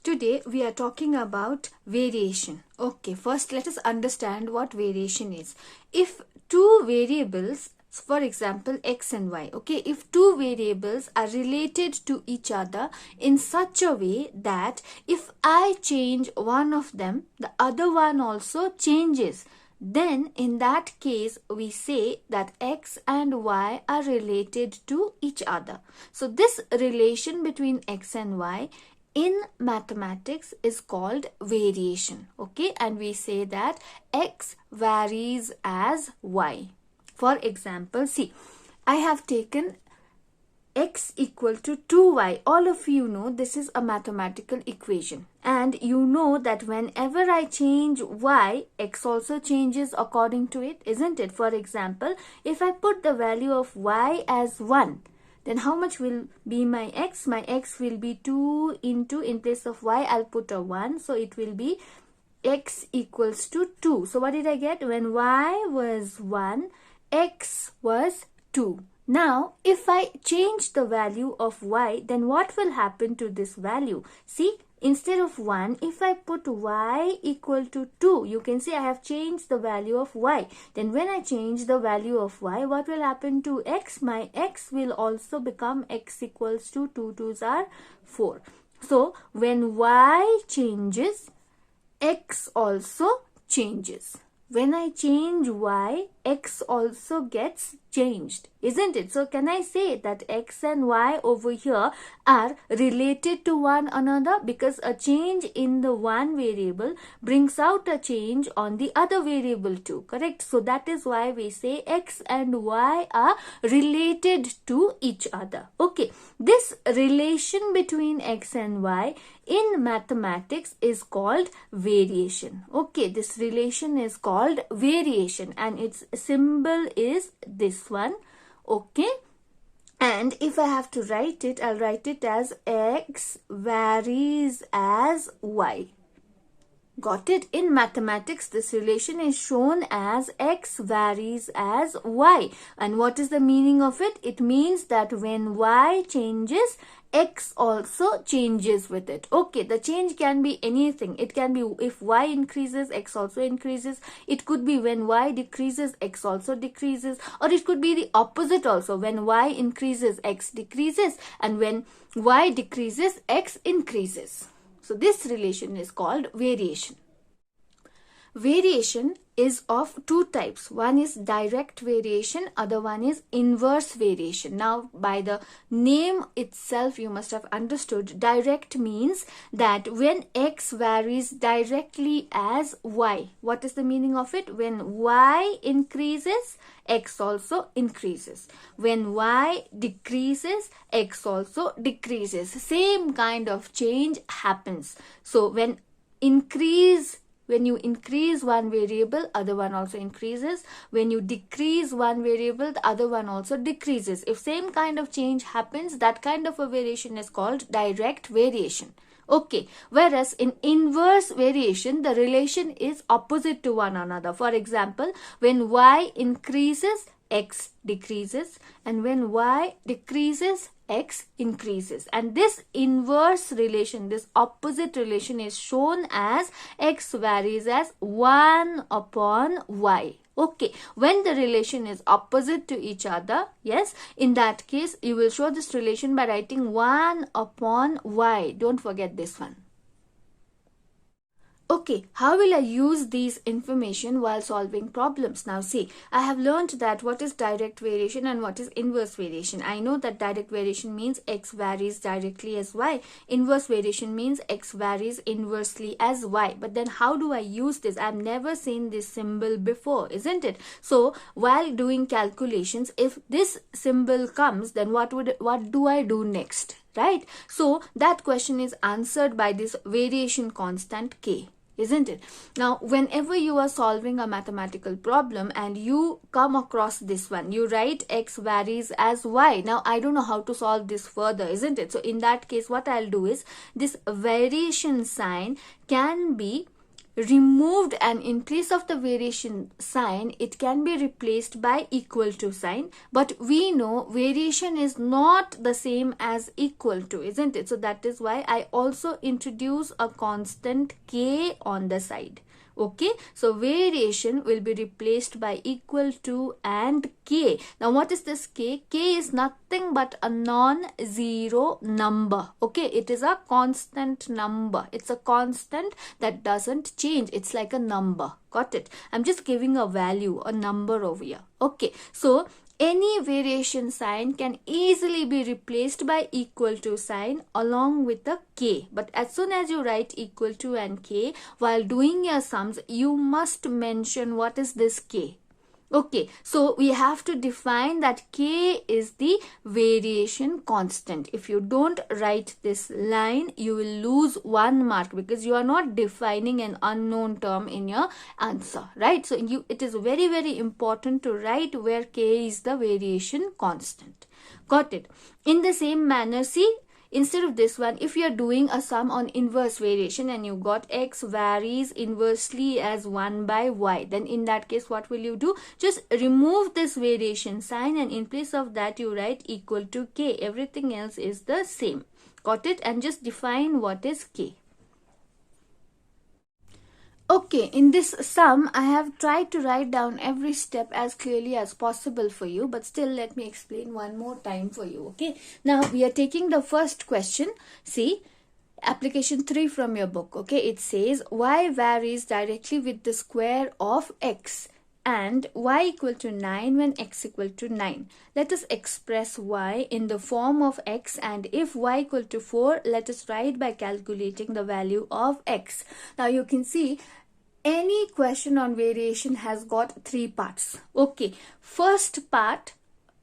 Today we are talking about variation. Okay, first let us understand what variation is. If two variables, for example x and y, okay, if two variables are related to each other in such a way that if I change one of them, the other one also changes, then in that case we say that x and y are related to each other. So this relation between x and y in mathematics is called variation. Okay, and we say that x varies as y. For example, see, I have taken x equal to 2y. All of you know this is a mathematical equation, and you know that whenever I change y, x also changes according to it, isn't it? For example, if I put the value of y as 1, then how much will be my x? My x will be 2 into, in place of y, I'll put a 1. So it will be x equals to 2. So what did I get? When y was 1, x was 2. Now, if I change the value of y, then what will happen to this value? See, instead of 1, if I put y equal to 2, you can see I have changed the value of y. Then when I change the value of y, what will happen to x? My x will also become x equals to 2 2's are 4. So, when y changes, x also changes. When I change y, x also gets changed, isn't it? So can I say that x and y over here are related to one another, because a change in the one variable brings out a change on the other variable too, correct? So that is why we say x and y are related to each other. Okay, this relation between x and y in mathematics is called variation. Okay, this relation is called variation, and its symbol is this one. Okay, and if I have to write it, I'll write it as x varies as y. Got it? In mathematics, this relation is shown as x varies as y. And what is the meaning of it? It means that when y changes, x also changes with it. Okay, the change can be anything. It can be if y increases, x also increases. It could be when y decreases, x also decreases. Or it could be the opposite also. When y increases, x decreases. And when y decreases, x increases. So this relation is called variation. Variation is of two types. One is direct variation, other one is inverse variation. Now, by the name itself, you must have understood direct means that when x varies directly as y. What is the meaning of it? When y increases, x also increases. When y decreases, x also decreases. Same kind of change happens. So when you increase one variable, other one also increases. When you decrease one variable, the other one also decreases. If same kind of change happens, that kind of a variation is called direct variation. Okay, whereas in inverse variation, the relation is opposite to one another. For example, when y increases, x decreases, and when y decreases, x increases. And this inverse relation, this opposite relation is shown as x varies as 1 upon y. Okay, when the relation is opposite to each other, yes, in that case, you will show this relation by writing 1 upon y. Don't forget this one. Okay, how will I use these information while solving problems? Now see, I have learned that what is direct variation and what is inverse variation. I know that direct variation means x varies directly as y. Inverse variation means x varies inversely as y. But then how do I use this? I've never seen this symbol before, isn't it? So while doing calculations, if this symbol comes, then what do I do next? Right? So that question is answered by this variation constant k. Isn't it? Now, whenever you are solving a mathematical problem and you come across this one, you write x varies as y. Now, I don't know how to solve this further, isn't it? So, in that case, what I'll do is this variation sign can be removed, and in place of the variation sign it can be replaced by equal to sign. But we know variation is not the same as equal to, isn't it? So that is why I also introduce a constant k on the side. Okay, so variation will be replaced by equal to and k. Now what is this k? K is nothing but a non-zero number. Okay, it is a constant number. It's a constant that doesn't change. It's like a number. Got it? I'm just giving a value, a number over here. Okay, so any variation sign can easily be replaced by equal to sign along with the k. But as soon as you write equal to and k, while doing your sums, you must mention what is this k. Okay, so we have to define that k is the variation constant. If you don't write this line, you will lose 1 mark because you are not defining an unknown term in your answer, right? So it is very, very important to write where k is the variation constant. Got it? In the same manner, see, instead of this one, if you are doing a sum on inverse variation and you got x varies inversely as 1 by y, then in that case what will you do? Just remove this variation sign and in place of that you write equal to k. Everything else is the same. Got it? And just define what is k. Okay, in this sum, I have tried to write down every step as clearly as possible for you, but still let me explain one more time for you, okay? Now, we are taking the first question. See, application 3 from your book, okay? It says, y varies directly with the square of x and y equal to 9 when x equal to 9. Let us express y in the form of x, and if y equal to 4, let us write by calculating the value of x. Now you can see any question on variation has got 3 parts. Okay, first part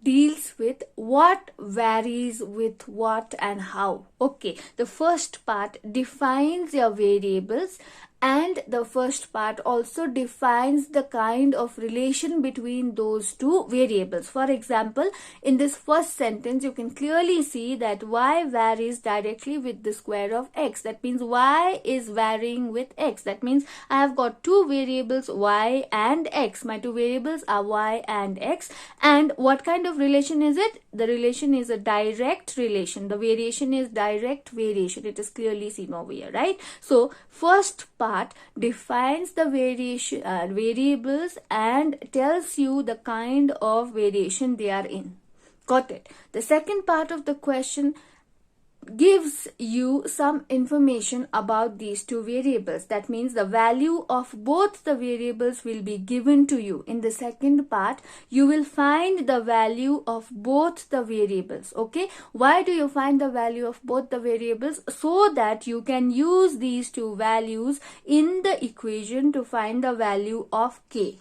deals with what varies with what and how. Okay, the first part defines your variables, and the first part also defines the kind of relation between those two variables. For example, in this first sentence, you can clearly see that y varies directly with the square of x. That means y is varying with x. That means I have got two variables, y and x. My two variables are y and x. And what kind of relation is it? The relation is a direct relation. The variation is direct variation. It is clearly seen over here, right? So first part defines the variation variables and tells you the kind of variation they are in. Got it? The second part of the question gives you some information about these two variables. That means the value of both the variables will be given to you. In the second part, you will find the value of both the variables. Okay, why do you find the value of both the variables? So that you can use these two values in the equation to find the value of k.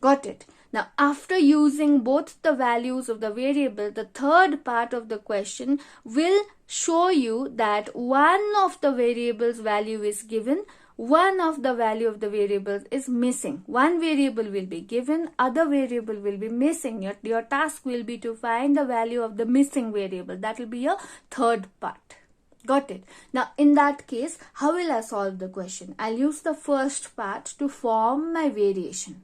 Got it? Now, after using both the values of the variable, the third part of the question will show you that one of the variables value is given, one of the value of the variables is missing. One variable will be given, other variable will be missing. Your task will be to find the value of the missing variable. That will be your third part. Got it? Now, in that case, how will I solve the question? I'll use the first part to form my variation.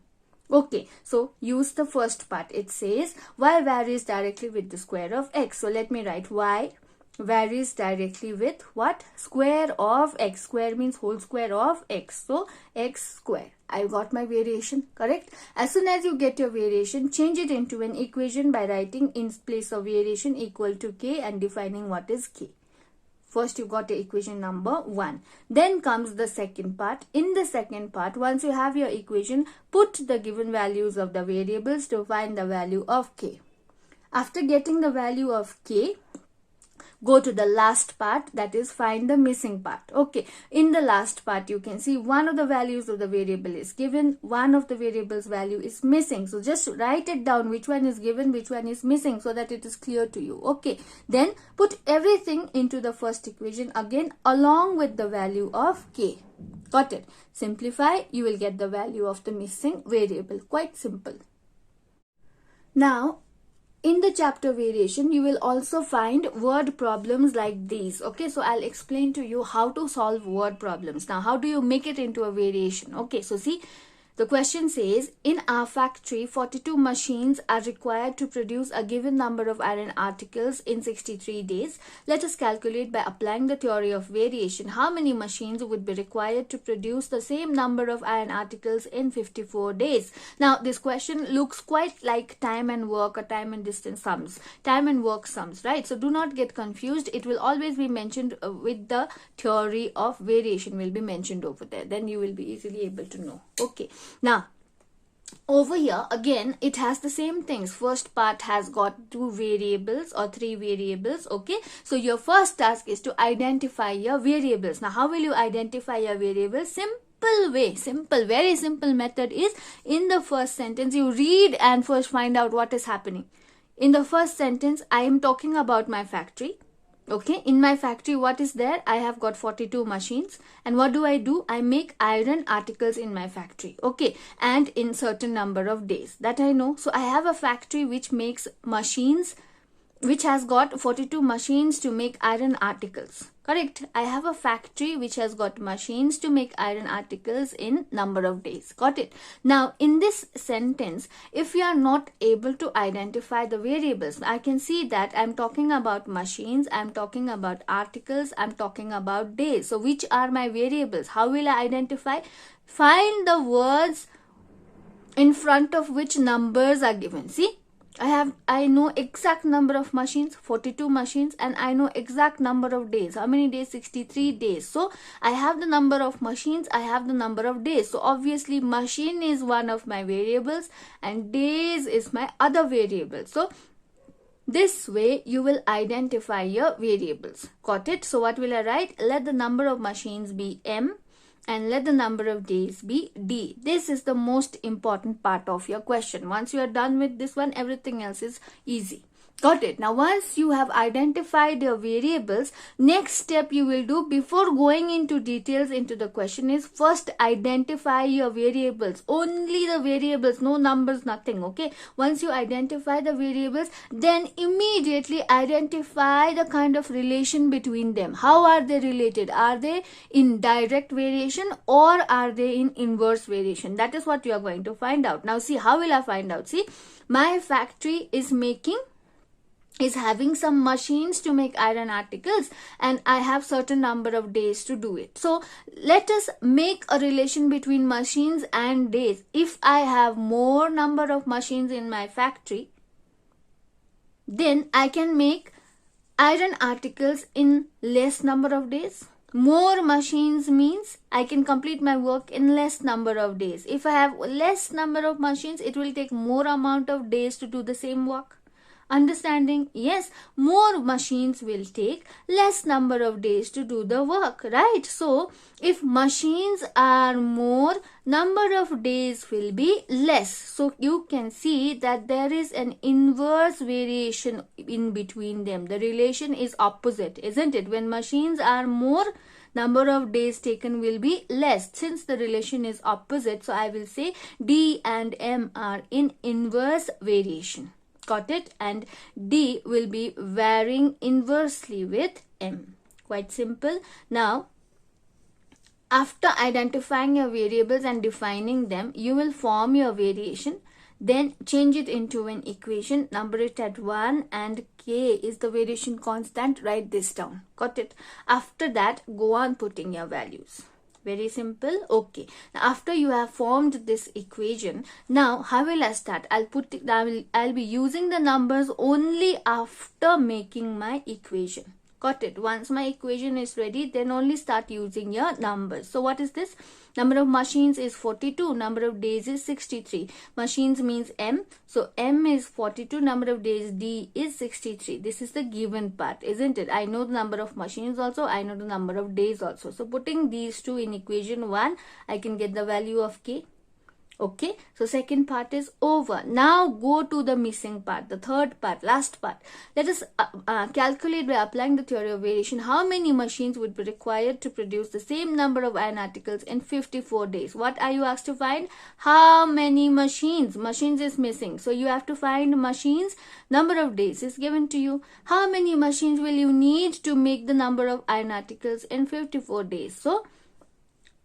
Okay, so use the first part. It says y varies directly with the square of x. So let me write y varies directly with what? Square of x. Square means whole square of x. So x square. I got my variation, correct? As soon as you get your variation, change it into an equation by writing in place of variation equal to k and defining what is k. First, you got the equation number 1. Then comes the second part. In the second part, once you have your equation, put the given values of the variables to find the value of k. After getting the value of k, go to the last part, that is find the missing part. Okay, in the last part you can see one of the values of the variable is given, one of the variables value is missing. So just write it down, which one is given, which one is missing, so that it is clear to you. Okay, then put everything into the first equation again along with the value of k. Got it? Simplify, you will get the value of the missing variable. Quite simple. Now, in the chapter variation, you will also find word problems like these. Okay, so I'll explain to you how to solve word problems. Now, how do you make it into a variation? Okay, so see, the question says, in our factory, 42 machines are required to produce a given number of iron articles in 63 days. Let us calculate, by applying the theory of variation, how many machines would be required to produce the same number of iron articles in 54 days. Now, this question looks quite like time and work or time and distance sums, time and work sums, right? So do not get confused. It will always be mentioned with the theory of variation will be mentioned over there. Then you will be easily able to know. Okay. Now, over here again it has the same things. First part has got 2 variables or 3 variables. Okay, so your first task is to identify your variables. Now, how will you identify your variables? Simple way, very simple method is, in the first sentence you read and first find out what is happening. In the first sentence, I am talking about my factory. Okay, in my factory, what is there? I have got 42 machines. And what do? I make iron articles in my factory. Okay, and in certain number of days. That I know. So I have a factory which makes machines, which has got 42 machines to make iron articles. Correct? I have a factory which has got machines to make iron articles in number of days. Got it? Now, in this sentence, if you are not able to identify the variables, I can see that I'm talking about machines, I'm talking about articles, I'm talking about days. So, which are my variables? How will I identify? Find the words in front of which numbers are given. See? I know exact number of machines, 42 machines, and I know exact number of days. How many days? 63 days. So I have the number of machines, I have the number of days. So obviously machine is one of my variables and days is my other variable. So this way you will identify your variables. Got it? So what will I write? Let the number of machines be M and let the number of days be D. This is the most important part of your question. Once you are done with this one, everything else is easy. Got it? Now, once you have identified your variables, next step you will do before going into details into the question is first identify your variables. Only the variables, no numbers, nothing. Okay? Once you identify the variables, then immediately identify the kind of relation between them. How are they related? Are they in direct variation or are they in inverse variation? That is what you are going to find out. Now, see, how will I find out? See, my factory is having some machines to make iron articles and I have certain number of days to do it. So let us make a relation between machines and days. If I have more number of machines in my factory, then I can make iron articles in less number of days. More machines means I can complete my work in less number of days. If I have less number of machines, it will take more amount of days to do the same work. Understanding? Yes, more machines will take less number of days to do the work, right? So, if machines are more, number of days will be less. So, you can see that there is an inverse variation in between them. The relation is opposite, isn't it? When machines are more, number of days taken will be less. Since the relation is opposite, so I will say D and M are in inverse variation. Got it? And D will be varying inversely with M. Quite simple. Now, after identifying your variables and defining them, you will form your variation. Then change it into an equation. Number it at 1 and K is the variation constant. Write this down. Got it? After that, go on putting your values. Very simple. Okay. Now, after you have formed this equation, now how will I start? I'll be using the numbers only after making my equation. Got it? Once my equation is ready, then only start using your numbers. So what is this? Number of machines is 42. Number of days is 63. Machines means M. So M is 42. Number of days D is 63. This is the given part, isn't it? I know the number of machines also. I know the number of days also. So putting these two in equation 1, I can get the value of K. Okay, so second part is over. Now go to the missing part, the third part, last part. Let us calculate by applying the theory of variation how many machines would be required to produce the same number of iron articles in 54 days. What are you asked to find? How many machines? Machines is missing. So you have to find machines. Number of days is given to you. How many machines will you need to make the number of iron articles in 54 days? So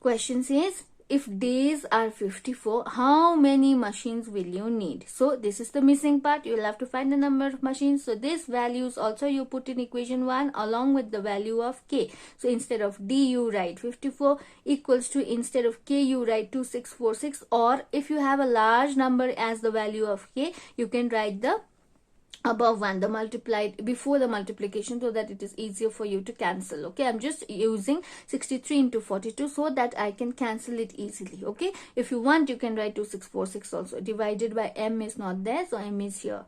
question says, if days are 54, how many machines will you need? So this is the missing part. You will have to find the number of machines. So this values also you put in equation 1 along with the value of k. So instead of d you write 54 equals to, instead of k you write 2646, or if you have a large number as the value of k, you can write the above one, the multiplied before the multiplication, so that it is easier for you to cancel. Okay, I'm just using 63 into 42 so that I can cancel it easily. Okay, if you want you can write 2646 also. Divided by m is not there, so m is here.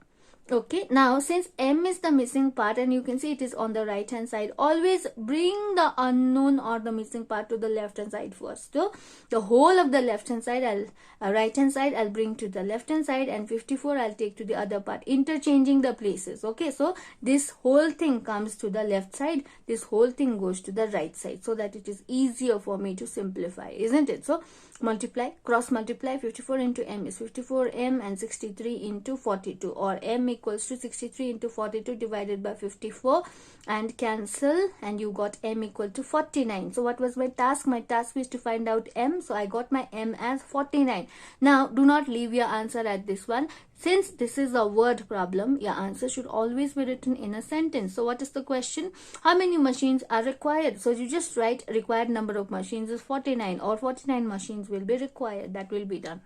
Okay, now since m is the missing part and you can see it is on the right hand side, always bring the unknown or the missing part to the left hand side first. So the whole of the left hand side right hand side I'll bring to the left hand side, and 54 I'll take to the other part, interchanging the places. Okay, so this whole thing comes to the left side, this whole thing goes to the right side, so that it is easier for me to simplify, isn't it? So multiply, cross multiply, 54 into m is 54m and 63 into 42, or m equals to 63 into 42 divided by 54, and cancel, and you got m equal to 49. So what was my task? My task was to find out m, so I got my m as 49. Now do not leave your answer at this one. Since this is a word problem, your answer should always be written in a sentence. So what is the question? How many machines are required? So you just write required number of machines is 49, or 49 machines will be required. That will be done.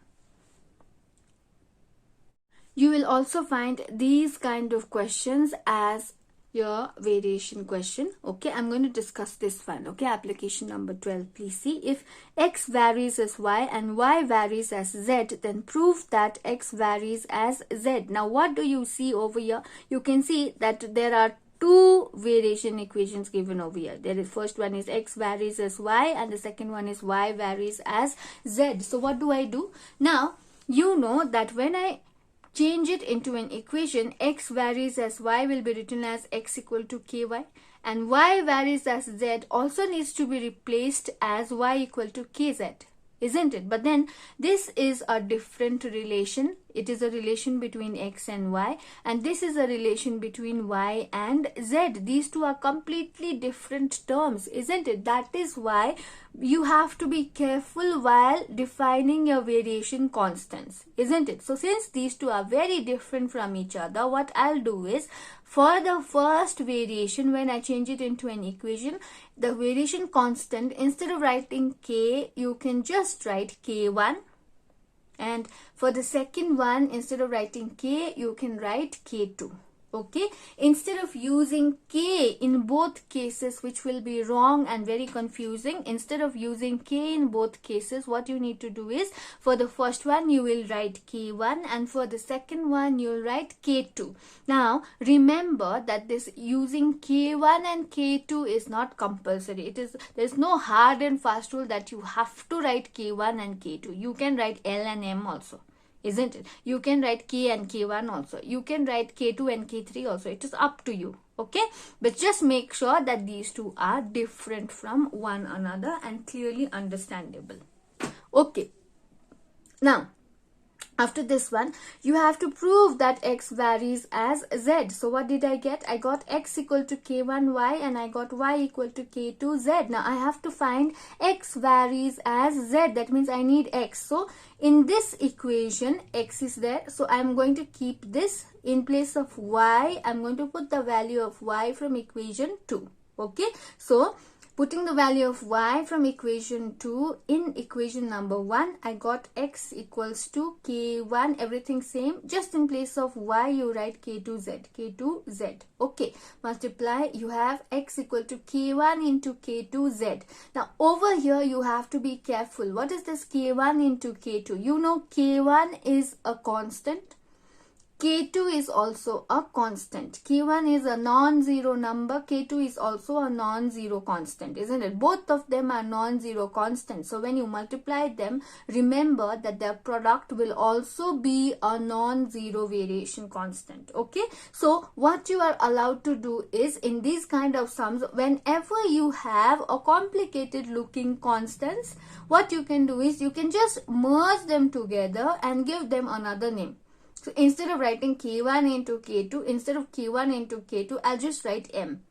You will also find these kind of questions as your variation question. Okay, I'm going to discuss this one. Okay, application number 12. Please see, if x varies as y and y varies as z, then prove that x varies as z. Now what do you see over here? You can see that there are two variation equations given over here. There is, first one is x varies as y and the second one is y varies as z. So what do I do? Now you know that when I change it into an equation, x varies as y will be written as x equal to ky, and y varies as z also needs to be replaced as y equal to kz, isn't it? But then this is a different relation. It is a relation between x and y, and this is a relation between y and z. These two are completely different terms, isn't it? That is why you have to be careful while defining your variation constants, isn't it? So since these two are very different from each other, what I'll do is, for the first variation, when I change it into an equation, the variation constant, instead of writing k, you can just write k1. And for the second one, instead of writing k, you can write k2. Okay, instead of using k in both cases, which will be wrong and very confusing, instead of using k in both cases, what you need to do is, for the first one you will write k1, and for the second one you will write k2. Now remember that this using k1 and k2 is not compulsory. There is no hard and fast rule that you have to write k1 and k2. You can write l and m also, isn't it? You can write k and k1 also. You can write k2 and k3 also. It is up to you. Okay, but just make sure that these two are different from one another and clearly understandable. Okay, now after this one, you have to prove that x varies as z. So what did I get? I got x equal to k1y and I got y equal to k2z. Now I have to find x varies as z. That means I need x. So in this equation, x is there. So I'm going to keep this. In place of y, I'm going to put the value of y from equation 2. Okay, so putting the value of y from equation 2 in equation number 1, I got x equals to k1, everything same. Just in place of y, you write k2z. Okay, multiply, you have x equal to k1 into k2z. Now over here, you have to be careful. What is this k1 into k2? You know k1 is a constant K2 is also a constant. K1 is a non-zero number. K2 is also a non-zero constant, isn't it? Both of them are non-zero constants. So when you multiply them, remember that their product will also be a non-zero variation constant. Okay. So what you are allowed to do is, in these kind of sums, whenever you have a complicated looking constants, what you can do is you can just merge them together and give them another name. So instead of writing K1 into K2, instead of K1 into K2, I'll just write M.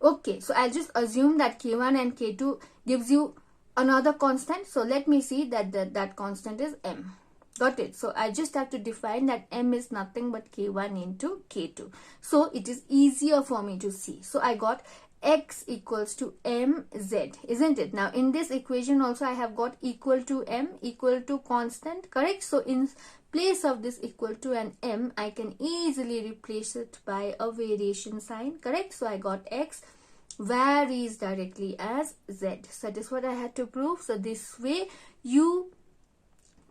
Okay, so I'll just assume that K1 and K2 gives you another constant. So let me see that that constant is M. Got it? So I just have to define that M is nothing but K1 into K2. So it is easier for me to see. So I got X equals to mz, isn't it? Now in this equation also I have got equal to M, equal to constant, correct? So in place of this equal to an M, I can easily replace it by a variation sign, correct? So I got X varies directly as Z. So that is what I had to prove. So this way you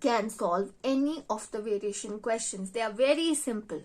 can solve any of the variation questions. They are very simple.